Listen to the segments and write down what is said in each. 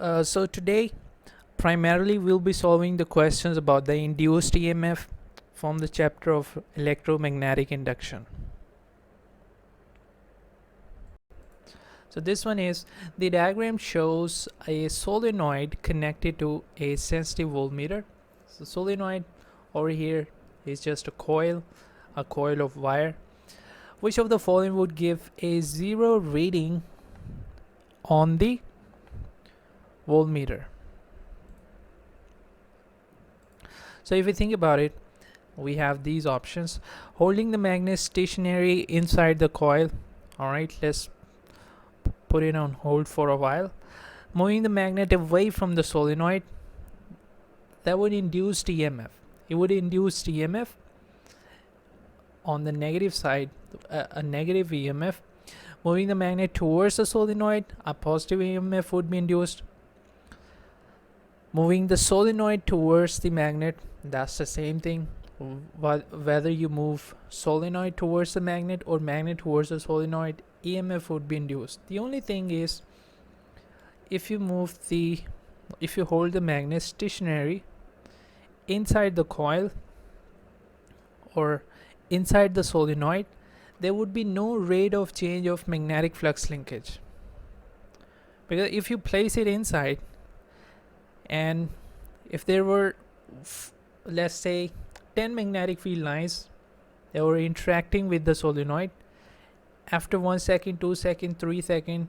So today primarily we'll be solving the questions about the induced EMF from the chapter of electromagnetic induction. So this one is, the diagram shows a solenoid connected to a sensitive voltmeter. So solenoid over here is just a coil of wire. Which of the following would give a 0 reading on the voltmeter? So if you think about it, we have these options. Holding the magnet stationary inside the coil. Alright, let's put it on hold for a while. Moving the magnet away from the solenoid, that would induce EMF. It would induce EMF on the negative side, a negative EMF. Moving the magnet towards the solenoid, a positive EMF would be induced. Moving the solenoid towards the magnet, that's the same thing. Whether you move solenoid towards the magnet or magnet towards the solenoid, EMF would be induced. The only thing is, if you hold the magnet stationary inside the coil or inside the solenoid, there would be no rate of change of magnetic flux linkage. Because if you place it inside, and if there were let's say 10 magnetic field lines that were interacting with the solenoid, after 1 second, 2 seconds, 3 seconds,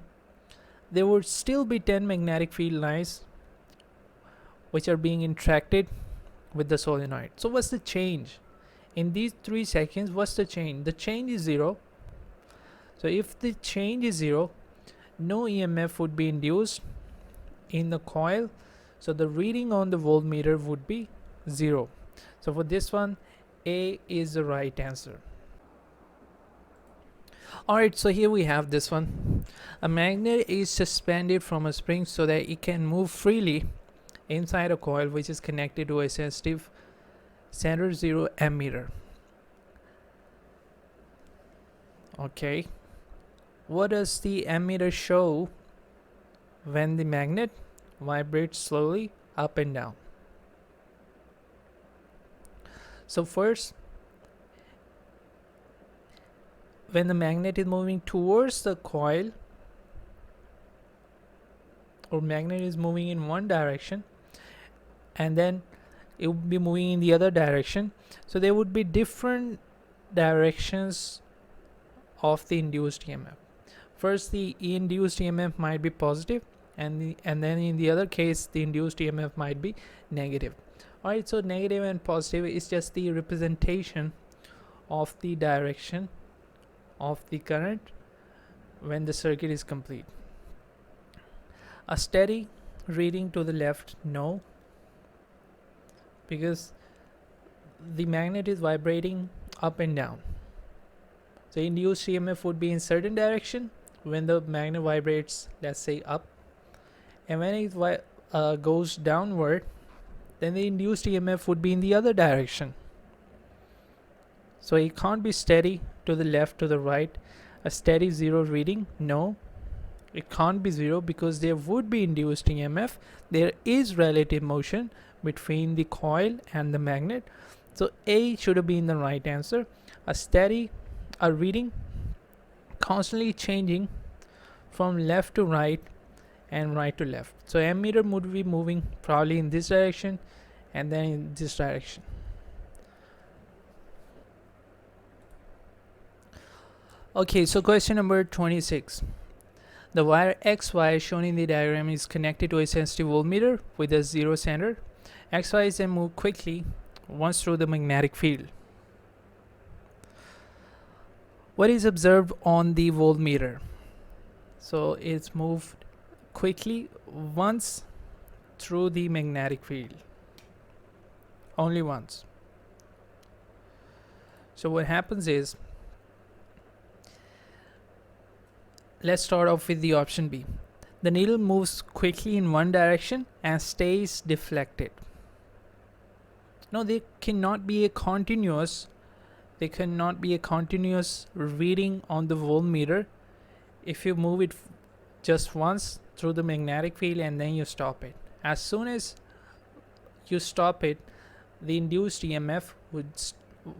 there would still be 10 magnetic field lines which are being interacted with the solenoid. So what's the change in these 3 seconds? What's the change? The change is 0. So if the change is 0, no EMF would be induced in the coil, so the reading on the voltmeter would be 0. So for this one, A is the right answer. Alright, so here we have this one. A magnet is suspended from a spring so that it can move freely inside a coil which is connected to a sensitive center 0 ammeter. Okay, what does the ammeter show when the magnet vibrates slowly up and down? So first, when the magnet is moving towards the coil, or magnet is moving in one direction, and then it would be moving in the other direction, so there would be different directions of the induced EMF. First, the induced EMF might be positive, and then in the other case the induced EMF might be negative. Alright, so negative and positive is just the representation of the direction of the current when the circuit is complete. A steady reading to the left, no, because the magnet is vibrating up and down. So induced EMF would be in certain direction when the magnet vibrates, let's say up, and when it goes downward, then the induced EMF would be in the other direction. So it can't be steady to the left, to the right. A steady 0 reading, no, it can't be 0 because there would be induced EMF. There is relative motion between the coil and the magnet. So A should have been the right answer. A reading constantly changing from left to right and right to left. So ammeter would be moving probably in this direction and then in this direction. Okay, so question number 26. The wire XY shown in the diagram is connected to a sensitive voltmeter with a 0 center. XY is then moved quickly once through the magnetic field. What is observed on the voltmeter? So it's moved quickly once through the magnetic field. Only once. So what happens is, let's start off with the option B. The needle moves quickly in one direction and stays deflected. No, there cannot be a continuous reading on the voltmeter if you move it just once, through the magnetic field and then you stop it. As soon as you stop it, the induced EMF would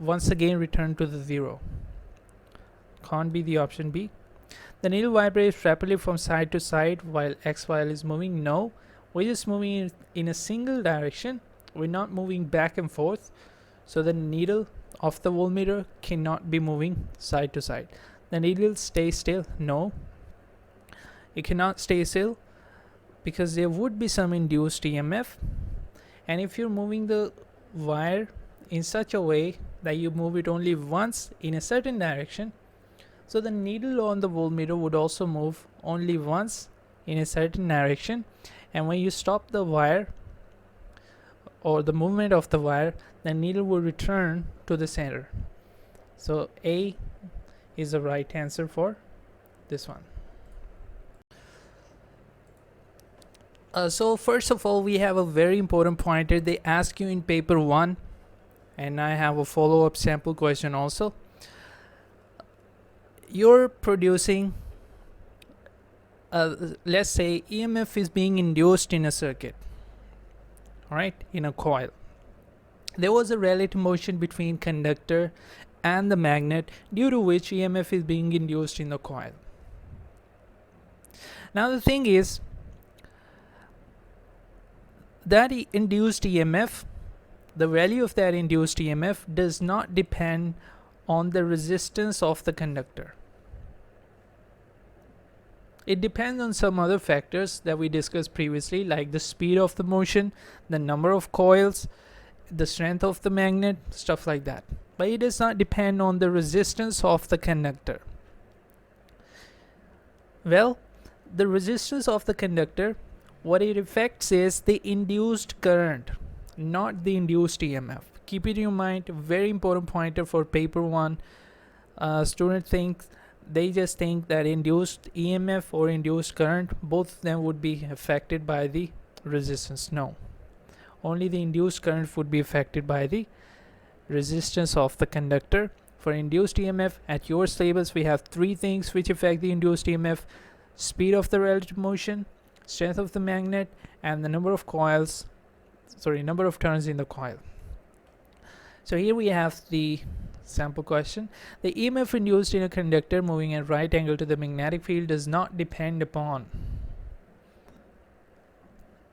once again return to the zero. Can't be the option B. The needle vibrates rapidly from side to side while X wire is moving. No, we're just moving in a single direction. We're not moving back and forth. So the needle of the voltmeter cannot be moving side to side. The needle stays still. No, it cannot stay still because there would be some induced EMF. And if you're moving the wire in such a way that you move it only once in a certain direction, so the needle on the voltmeter would also move only once in a certain direction, and when you stop the wire or the movement of the wire, the needle will return to the center. So A is the right answer for this one. So first of all, we have a very important pointer. They ask you in paper 1, and I have a follow-up sample question also. You're producing, let's say EMF is being induced in a circuit, all right, in a coil. There was a relative motion between conductor and the magnet, due to which EMF is being induced in the coil. Now the thing is that induced EMF, the value of that induced EMF does not depend on the resistance of the conductor. It depends on some other factors that we discussed previously, like the speed of the motion, the number of coils, the strength of the magnet, stuff like that. But it does not depend on the resistance of the conductor. Well, the resistance of the conductor, what it affects is the induced current, not the induced EMF. Keep it in mind, very important pointer for paper 1. Student thinks, they just think that induced EMF or induced current, both of them would be affected by the resistance. No, only the induced current would be affected by the resistance of the conductor. For induced EMF, at your syllabus we have 3 things which affect the induced EMF: speed of the relative motion, strength of the magnet, and the number of turns in the coil. So here we have the sample question. The EMF induced in a conductor moving at right angle to the magnetic field does not depend upon.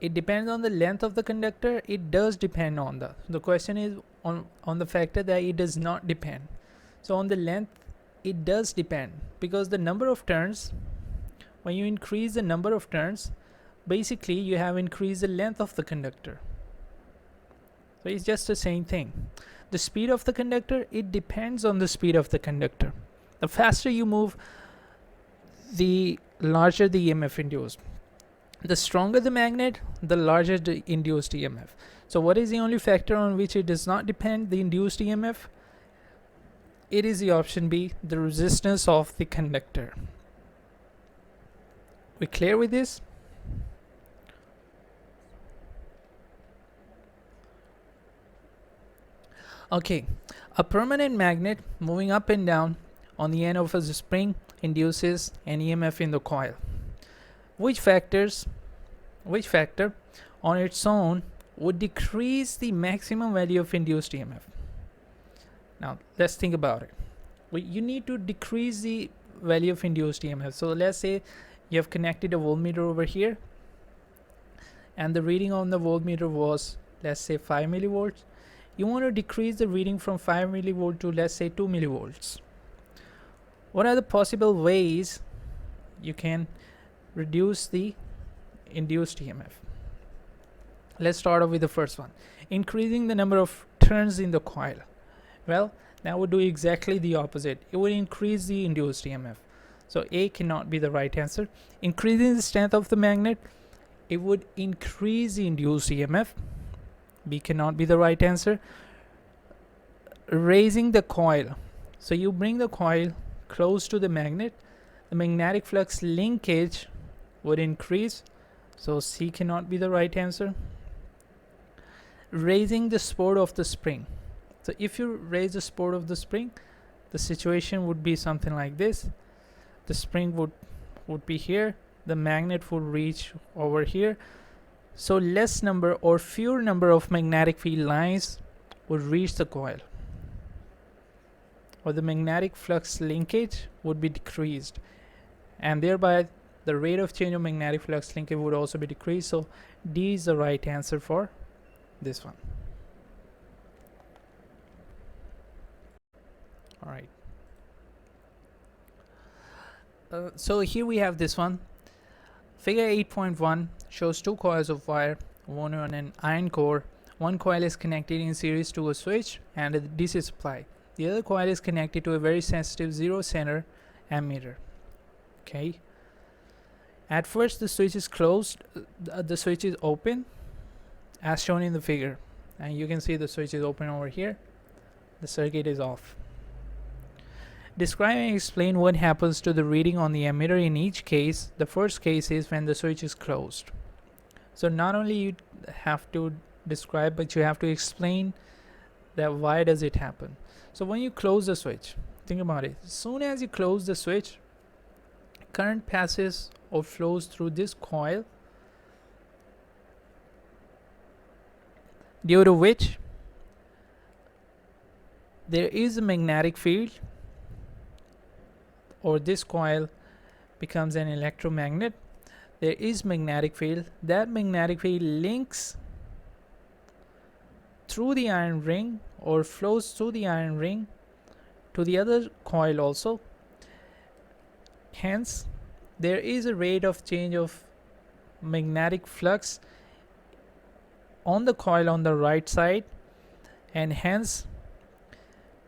It depends on the length of the conductor. It does depend on the question is on the factor that it does not depend. So on the length, it does depend, because the number of turns, when you increase the number of turns, basically you have increased the length of the conductor. So it's just the same thing. The speed of the conductor, it depends on the speed of the conductor. The faster you move, the larger the EMF induced. The stronger the magnet, the larger the induced EMF. So what is the only factor on which it does not depend, the induced EMF? It is the option B, the resistance of the conductor. We clear with this? Okay, a permanent magnet moving up and down on the end of a spring induces an EMF in the coil. Which factor on its own would decrease the maximum value of induced EMF? Now let's think about it. You need to decrease the value of induced EMF. So let's say you have connected a voltmeter over here, and the reading on the voltmeter was, let's say, 5 millivolts. You want to decrease the reading from 5 millivolt to, let's say, 2 millivolts. What are the possible ways you can reduce the induced EMF? Let's start off with the first one, increasing the number of turns in the coil. Well, that would do exactly the opposite. It would increase the induced EMF. So A cannot be the right answer. Increasing the strength of the magnet, it would increase the induced EMF. B cannot be the right answer. Raising the coil, so you bring the coil close to the magnet, the magnetic flux linkage would increase. So C cannot be the right answer. Raising the support of the spring, so if you raise the support of the spring, the situation would be something like this. The spring would be here, the magnet would reach over here. So less number or fewer number of magnetic field lines would reach the coil, or the magnetic flux linkage would be decreased, and thereby the rate of change of magnetic flux linkage would also be decreased. So D is the right answer for this one. All right. So here we have this one. Figure 8.1 shows two coils of wire, one on an iron core. One coil is connected in series to a switch and a DC supply. The other coil is connected to a very sensitive zero center ammeter. Okay. At first the switch is closed, the switch is open as shown in the figure, and you can see the switch is open over here. The circuit is off. Describe and explain what happens to the reading on the ammeter in each case. The first case is when the switch is closed. So not only you have to describe, but you have to explain that why does it happen. So when you close the switch, think about it. As soon as you close the switch, current passes or flows through this coil, due to which there is a magnetic field, or this coil becomes an electromagnet. There is magnetic field. That magnetic field links through the iron ring or flows through the iron ring to the other coil also. Hence, there is a rate of change of magnetic flux on the coil on the right side, and hence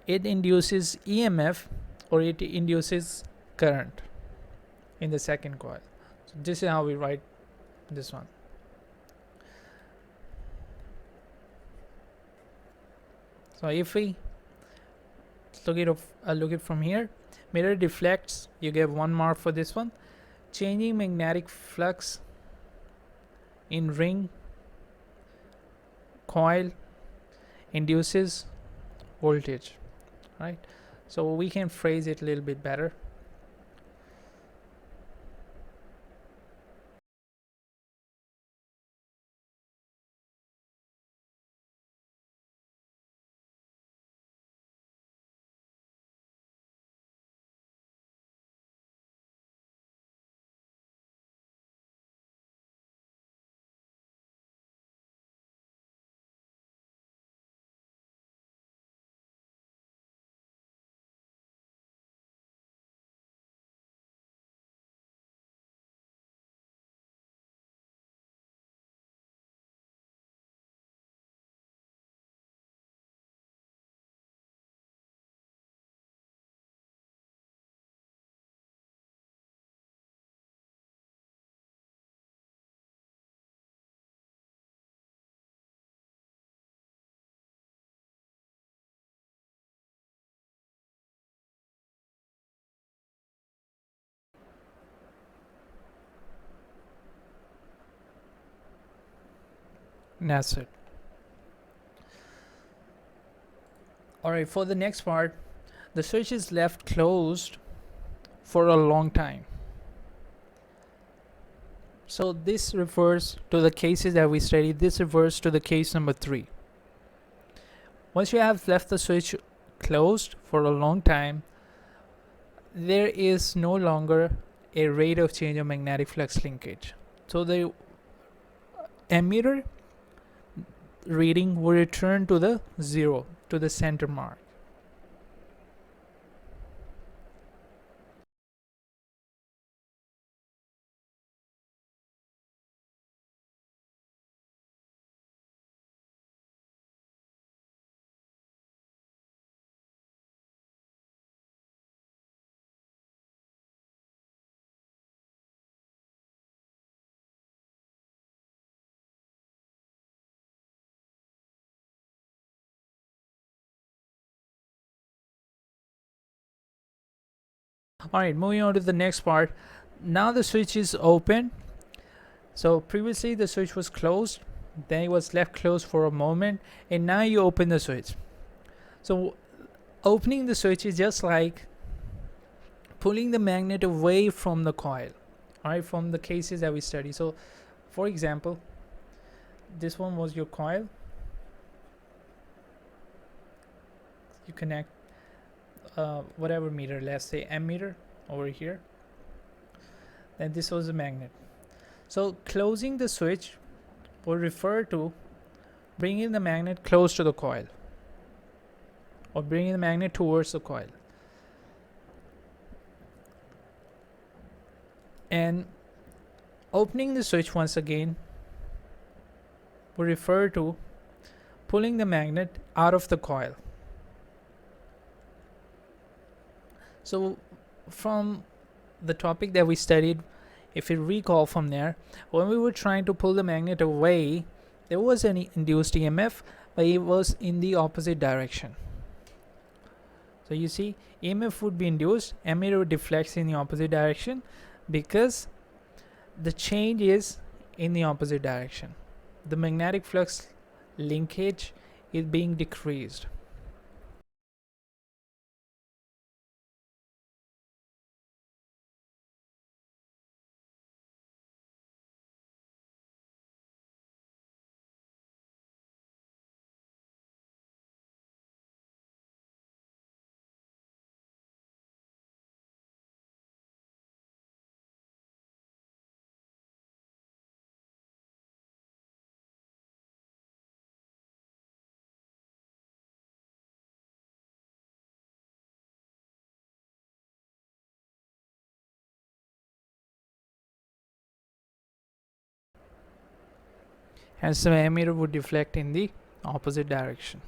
it induces EMF, or it induces current in the second coil. So this is how we write this one. So if we look it from here, mirror deflects, you get 1 mark for this one. Changing magnetic flux in ring coil induces voltage, right? So we can phrase it a little bit better. That's it. Alright, for the next part, the switch is left closed for a long time. So this refers to the cases that we studied. This refers to the case number 3. Once you have left the switch closed for a long time, there is no longer a rate of change of magnetic flux linkage. So the ammeter reading will return to the 0, to the center mark. Alright, moving on to the next part. Now the switch is open. So previously the switch was closed, then it was left closed for a moment, and now you open the switch. So opening the switch is just like pulling the magnet away from the coil, right, from the cases that we study. So for example, this one was your coil. You connect whatever meter, let's say ammeter over here, and this was a magnet. So closing the switch will refer to bringing the magnet close to the coil, or bringing the magnet towards the coil. And opening the switch once again will refer to pulling the magnet out of the coil. So from the topic that we studied, if you recall from there, when we were trying to pull the magnet away, there was an induced EMF, but it was in the opposite direction. So you see, EMF would be induced, ammeter deflects in the opposite direction because the change is in the opposite direction. The magnetic flux linkage is being decreased. Hence the ammeter would deflect in the opposite direction.